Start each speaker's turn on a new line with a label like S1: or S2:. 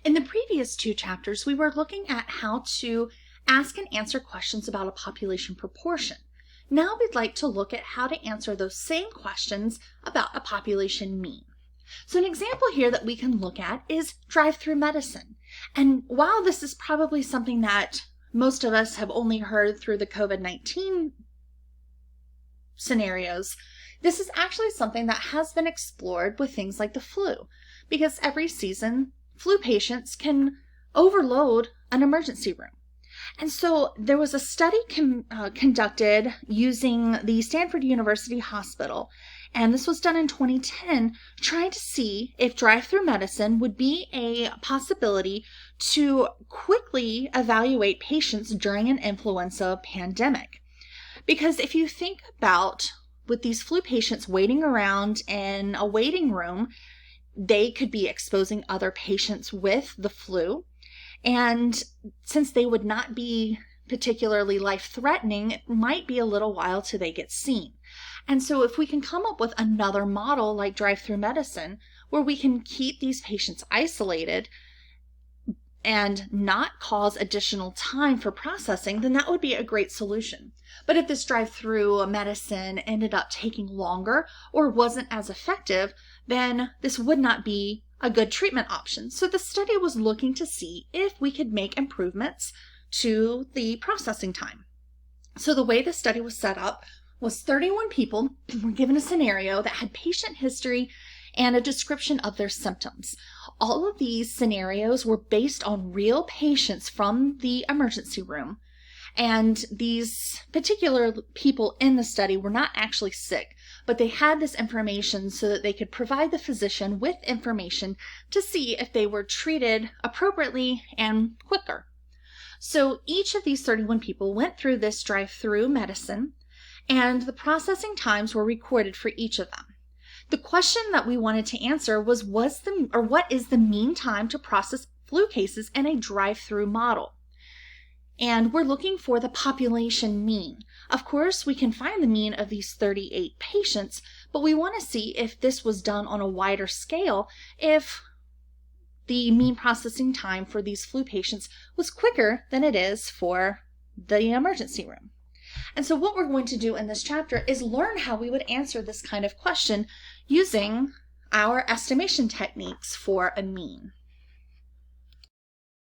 S1: In the previous two chapters, we were looking at how to ask and answer questions about a population proportion. Now we'd like to look at how to answer those same questions about a population mean. So an example here that we can look at is drive-through medicine. And while this is probably something that most of us have only heard through the COVID-19 scenarios, this is actually something that has been explored with things like the flu, because every season, flu patients can overload an emergency room. And so there was a study conducted using the Stanford University Hospital, and this was done in 2010, trying to see if drive-through medicine would be a possibility to quickly evaluate patients during an influenza pandemic. Because if you think about with these flu patients waiting around in a waiting room, they could be exposing other patients with the flu. And since they would not be particularly life-threatening, it might be a little while till they get seen. And so if we can come up with another model like drive-through medicine, where we can keep these patients isolated and not cause additional time for processing, then that would be a great solution. But if this drive-through medicine ended up taking longer or wasn't as effective, then this would not be a good treatment option. So the study was looking to see if we could make improvements to the processing time. So the way the study was set up was 31 people were given a scenario that had patient history and a description of their symptoms. All of these scenarios were based on real patients from the emergency room. And these particular people in the study were not actually sick, but they had this information so that they could provide the physician with information to see if they were treated appropriately and quicker. So each of these 31 people went through this drive-through medicine, and the processing times were recorded for each of them. The question that we wanted to answer was what is the mean time to process flu cases in a drive-through model? And we're looking for the population mean. Of course, we can find the mean of these 38 patients, but we want to see if this was done on a wider scale, if the mean processing time for these flu patients was quicker than it is for the emergency room. And so what we're going to do in this chapter is learn how we would answer this kind of question using our estimation techniques for a mean.